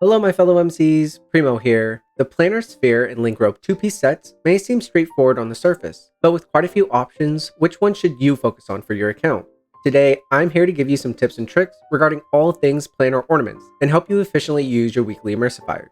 Hello my fellow MCs, Primo here. The Planar Sphere and Link Rope 2-piece sets may seem straightforward on the surface, but with quite a few options, which one should you focus on for your account? Today, I'm here to give you some tips and tricks regarding all things planar ornaments and help you efficiently use your weekly immersifiers.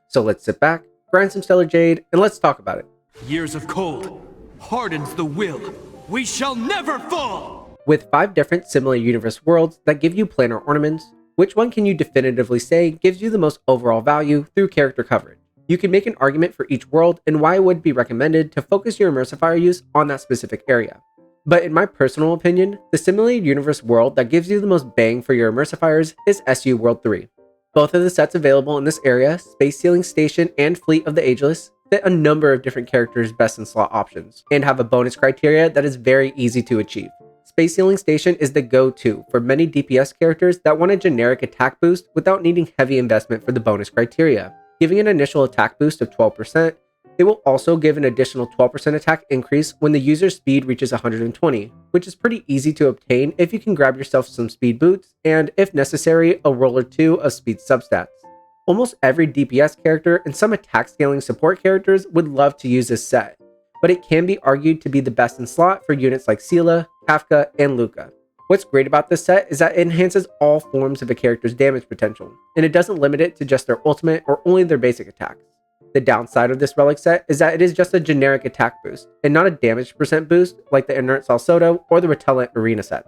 So let's sit back, grind some stellar jade, and let's talk about it. Years of cold hardens the will. We shall never fall! With 5 different similar universe worlds that give you planar ornaments, which one can you definitively say gives you the most overall value through character coverage? You can make an argument for each world and why it would be recommended to focus your immersifier use on that specific area. But in my personal opinion, the simulated universe world that gives you the most bang for your immersifiers is SU World 3. Both of the sets available in this area, Space Sealing Station and Fleet of the Ageless, fit a number of different characters' best in slot options, and have a bonus criteria that is very easy to achieve. Space Sealing Station is the go-to for many DPS characters that want a generic attack boost without needing heavy investment for the bonus criteria. Giving an initial attack boost of 12%, it will also give an additional 12% attack increase when the user's speed reaches 120, which is pretty easy to obtain if you can grab yourself some speed boots and, if necessary, a roll or two of speed substats. Almost every DPS character and some attack scaling support characters would love to use this set, but it can be argued to be the best in slot for units like Sela, Kafka, and Luca. What's great about this set is that it enhances all forms of a character's damage potential, and it doesn't limit it to just their ultimate or only their basic attacks. The downside of this relic set is that it is just a generic attack boost, and not a damage percent boost like the Inert Salsodo or the Repellent Arena set.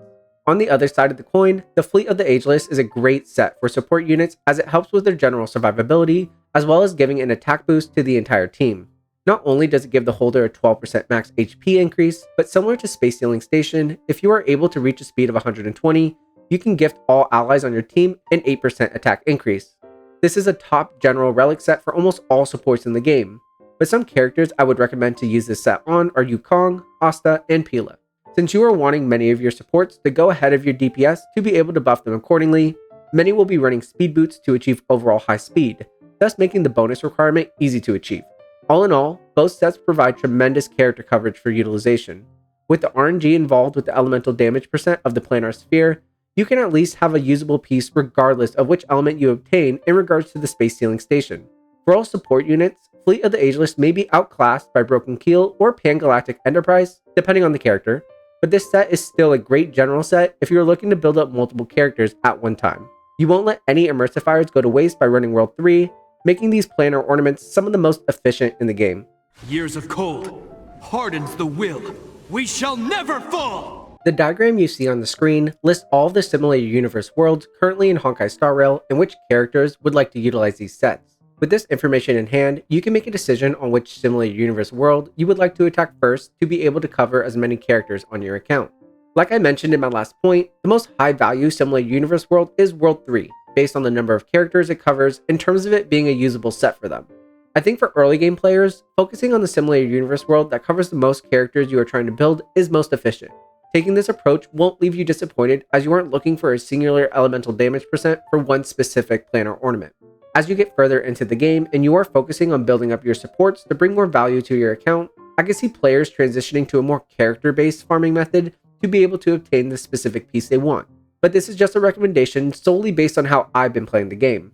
On the other side of the coin, the Fleet of the Ageless is a great set for support units as it helps with their general survivability, as well as giving an attack boost to the entire team. Not only does it give the holder a 12% max HP increase, but similar to Space Sealing Station, if you are able to reach a speed of 120, you can gift all allies on your team an 8% attack increase. This is a top general relic set for almost all supports in the game, but some characters I would recommend to use this set on are Yukong, Asta, and Pila. Since you are wanting many of your supports to go ahead of your DPS to be able to buff them accordingly, many will be running speed boots to achieve overall high speed, thus making the bonus requirement easy to achieve. All in all, both sets provide tremendous character coverage for utilization. With the RNG involved with the elemental damage percent of the Planar Sphere, you can at least have a usable piece regardless of which element you obtain in regards to the Space Sealing Station. For all support units, Fleet of the Ageless may be outclassed by Broken Keel or Pangalactic Enterprise, depending on the character, but this set is still a great general set if you're looking to build up multiple characters at one time. You won't let any immersifiers go to waste by running World 3, making these planar ornaments some of the most efficient in the game. Years of cold hardens the will. We shall never fall! The diagram you see on the screen lists all of the simulated universe worlds currently in Honkai Star Rail and which characters would like to utilize these sets. With this information in hand, you can make a decision on which simulated universe world you would like to attack first to be able to cover as many characters on your account. Like I mentioned in my last point, the most high value simulated universe world is World 3, based on the number of characters it covers in terms of it being a usable set for them. I think for early game players, focusing on the simulated universe world that covers the most characters you are trying to build is most efficient. Taking this approach won't leave you disappointed as you aren't looking for a singular elemental damage percent for one specific planar ornament. As you get further into the game and you are focusing on building up your supports to bring more value to your account, I can see players transitioning to a more character-based farming method to be able to obtain the specific piece they want. But this is just a recommendation solely based on how I've been playing the game.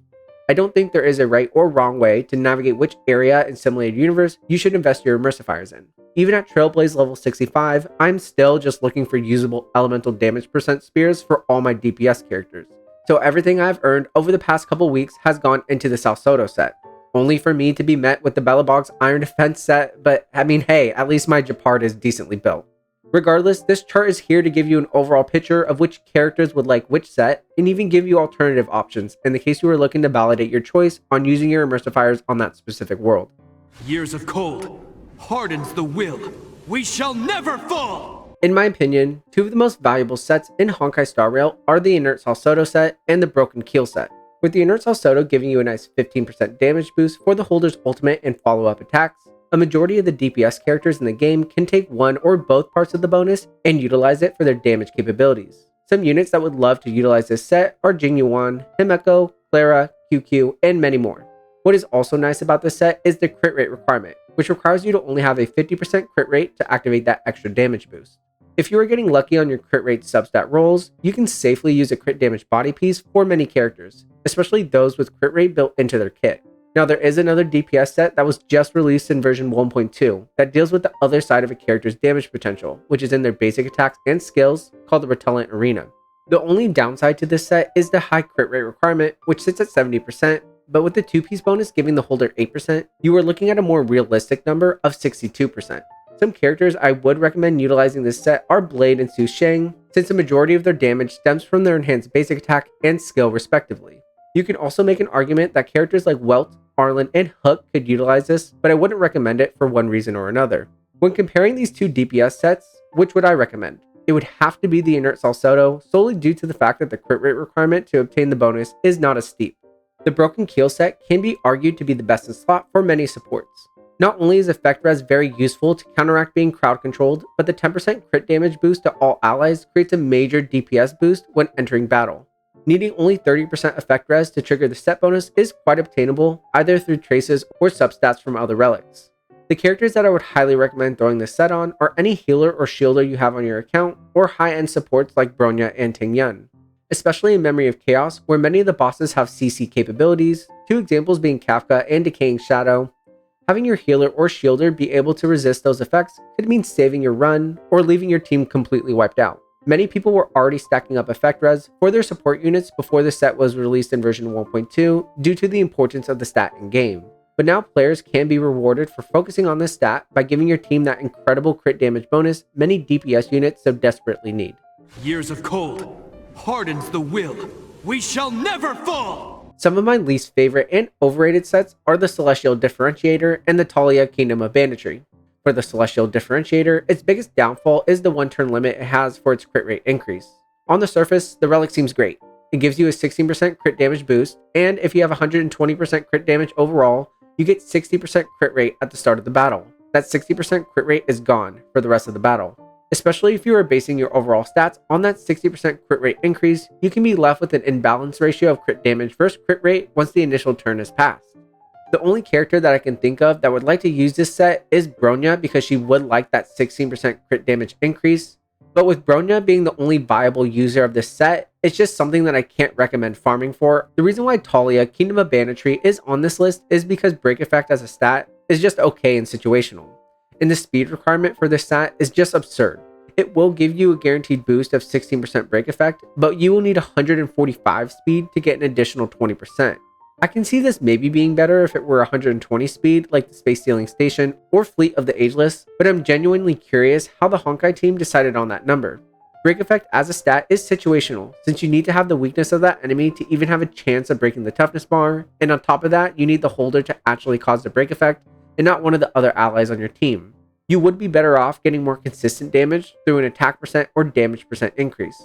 I don't think there is a right or wrong way to navigate which area in simulated universe you should invest your immersifiers in. Even at Trailblaze level 65, I'm still just looking for usable elemental damage percent spears for all my DPS characters. So everything I've earned over the past couple weeks has gone into the Salsodo set, only for me to be met with the Belobog's Iron Defense set, but I mean hey, at least my Japard is decently built. Regardless, this chart is here to give you an overall picture of which characters would like which set, and even give you alternative options in the case you are looking to validate your choice on using your immersifiers on that specific world. Years of cold hardens the will. We shall never fall! In my opinion, 2 of the most valuable sets in Honkai Star Rail are the Inert Salsodo set and the Broken Keel set, with the Inert Salsodo giving you a nice 15% damage boost for the holder's ultimate and follow-up attacks. A majority of the DPS characters in the game can take one or both parts of the bonus and utilize it for their damage capabilities. Some units that would love to utilize this set are Jing Yuan, Himeko, Clara, QQ, and many more. What is also nice about this set is the crit rate requirement, which requires you to only have a 50% crit rate to activate that extra damage boost. If you are getting lucky on your crit rate substat rolls, you can safely use a crit damage body piece for many characters, especially those with crit rate built into their kit. Now, there is another DPS set that was just released in version 1.2 that deals with the other side of a character's damage potential, which is in their basic attacks and skills, called the Repellent Arena. The only downside to this set is the high crit rate requirement, which sits at 70%, but with the 2-piece bonus giving the holder 8%, you are looking at a more realistic number of 62%. Some characters I would recommend utilizing this set are Blade and Su Sheng, since the majority of their damage stems from their enhanced basic attack and skill respectively. You can also make an argument that characters like Welt, Arlen, and Hook could utilize this, but I wouldn't recommend it for one reason or another. When comparing these two DPS sets, which would I recommend? It would have to be the Inert Salcedo, solely due to the fact that the crit rate requirement to obtain the bonus is not as steep. The Broken Keel set can be argued to be the best in slot for many supports. Not only is Effect Res very useful to counteract being crowd controlled, but the 10% crit damage boost to all allies creates a major DPS boost when entering battle. Needing only 30% Effect Res to trigger the set bonus is quite obtainable, either through traces or substats from other relics. The characters that I would highly recommend throwing this set on are any healer or shielder you have on your account, or high-end supports like Bronya and Ting Yun. Especially in Memory of Chaos, where many of the bosses have CC capabilities, two examples being Kafka and Decaying Shadow. Having your healer or shielder be able to resist those effects could mean saving your run, or leaving your team completely wiped out. Many people were already stacking up Effect Res for their support units before the set was released in version 1.2 due to the importance of the stat in game. But now players can be rewarded for focusing on this stat by giving your team that incredible crit damage bonus many DPS units so desperately need. Years of cold hardens the will. We shall never fall! Some of my least favorite and overrated sets are the Celestial Differentiator and the Talia Kingdom of Banditry. For the Celestial Differentiator, its biggest downfall is the 1-turn limit it has for its crit rate increase. On the surface, the relic seems great. It gives you a 16% crit damage boost, and if you have 120% crit damage overall, you get 60% crit rate at the start of the battle. That 60% crit rate is gone for the rest of the battle. Especially if you are basing your overall stats on that 60% crit rate increase, you can be left with an imbalanced ratio of crit damage versus crit rate once the initial turn is passed. The only character that I can think of that would like to use this set is Bronya, because she would like that 16% crit damage increase. But with Bronya being the only viable user of this set, it's just something that I can't recommend farming for. The reason why Talia Kingdom of Banditry is on this list is because Break Effect as a stat is just okay and situational. And the speed requirement for this stat is just absurd. It will give you a guaranteed boost of 16% break effect, but you will need 145 speed to get an additional 20%. I can see this maybe being better if it were 120 speed like the Space Sealing Station or Fleet of the Ageless, but I'm genuinely curious how the Honkai team decided on that number. Break effect as a stat is situational, since you need to have the weakness of that enemy to even have a chance of breaking the toughness bar, and on top of that, you need the holder to actually cause the break effect, and not one of the other allies on your team. You would be better off getting more consistent damage through an attack percent or damage percent increase.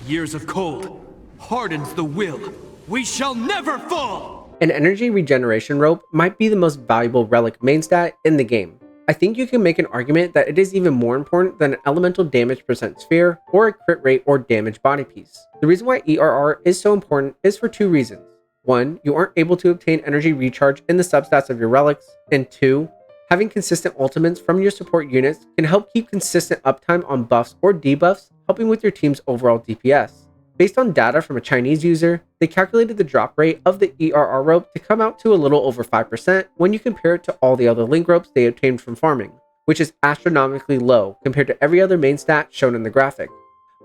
Years of cold hardens the will. We shall never fall! An energy regeneration rope might be the most valuable relic main stat in the game. I think you can make an argument that it is even more important than an elemental damage percent sphere or a crit rate or damage body piece. The reason why ERR is so important is for two reasons. 1, you aren't able to obtain energy recharge in the substats of your relics, and 2, having consistent ultimates from your support units can help keep consistent uptime on buffs or debuffs, helping with your team's overall DPS. Based on data from a Chinese user, they calculated the drop rate of the ERR rope to come out to a little over 5% when you compare it to all the other link ropes they obtained from farming, which is astronomically low compared to every other main stat shown in the graphic.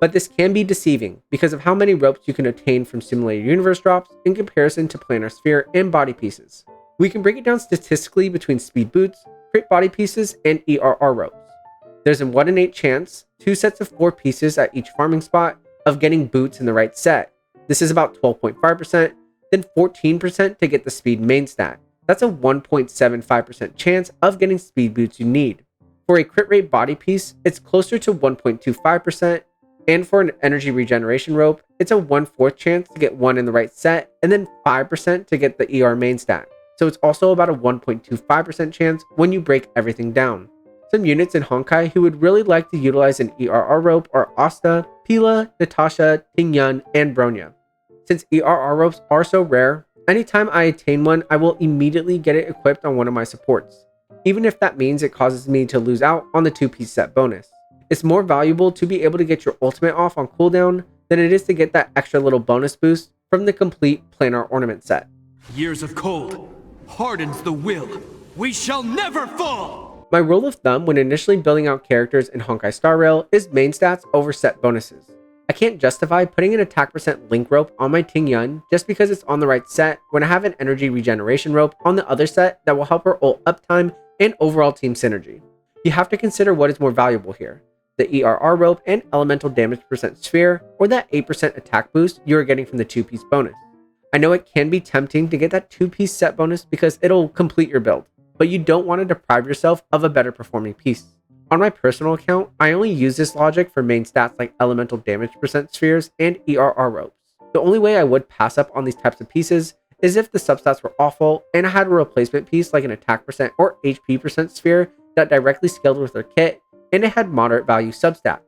But this can be deceiving because of how many ropes you can obtain from Simulated Universe drops in comparison to Planar Sphere and body pieces. We can break it down statistically between speed boots, crit body pieces, and ERR ropes. There's a 1 in 8 chance, 2 sets of 4 pieces at each farming spot, of getting boots in the right set. This is about 12.5%, then 14% to get the speed main stat. That's a 1.75% chance of getting speed boots you need. For a crit rate body piece, it's closer to 1.25%, and for an energy regeneration rope, it's a 1/4 chance to get 1 in the right set, and then 5% to get the ER main stat. So it's also about a 1.25% chance when you break everything down. Some units in Honkai who would really like to utilize an ERR rope are Asta, Pila, Natasha, Ting Yun, and Bronya. Since ERR ropes are so rare, anytime I attain one, I will immediately get it equipped on one of my supports, even if that means it causes me to lose out on the 2-piece set bonus. It's more valuable to be able to get your ultimate off on cooldown than it is to get that extra little bonus boost from the complete Planar ornament set. Years of cold hardens the will. We shall never fall! My rule of thumb when initially building out characters in Honkai Star Rail is main stats over set bonuses. I can't justify putting an attack percent link rope on my Ting Yun just because it's on the right set when I have an energy regeneration rope on the other set that will help her ult uptime and overall team synergy. You have to consider what is more valuable here, the ERR rope and elemental damage percent sphere, or that 8% attack boost you are getting from the 2-piece bonus. I know it can be tempting to get that 2-piece set bonus because it'll complete your build, but you don't want to deprive yourself of a better performing piece. On my personal account, I only use this logic for main stats like elemental damage percent spheres and ERR ropes. The only way I would pass up on these types of pieces is if the substats were awful and I had a replacement piece like an attack percent or HP percent sphere that directly scaled with their kit and it had moderate value substats.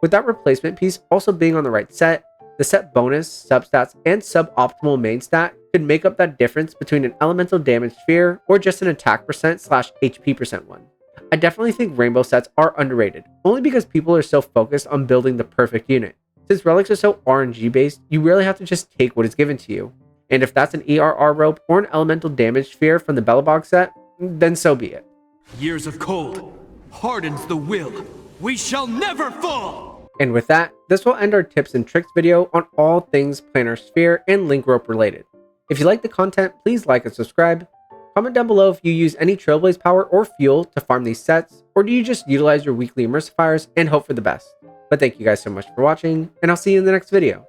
With that replacement piece also being on the right set, the set bonus, substats, and suboptimal main stat could make up that difference between an elemental damage sphere or just an attack percent / HP percent one. I definitely think rainbow sets are underrated, only because people are so focused on building the perfect unit. Since relics are so RNG based, you really have to just take what is given to you. And if that's an ERR rope or an elemental damage sphere from the Bellabog set, then so be it. Years of cold hardens the will. We shall never fall! And with that, this will end our tips and tricks video on all things Planar Sphere and Link Rope related. If you like the content, please like and subscribe. Comment down below if you use any Trailblaze power or fuel to farm these sets, or do you just utilize your weekly Immersifiers and hope for the best. But thank you guys so much for watching, and I'll see you in the next video.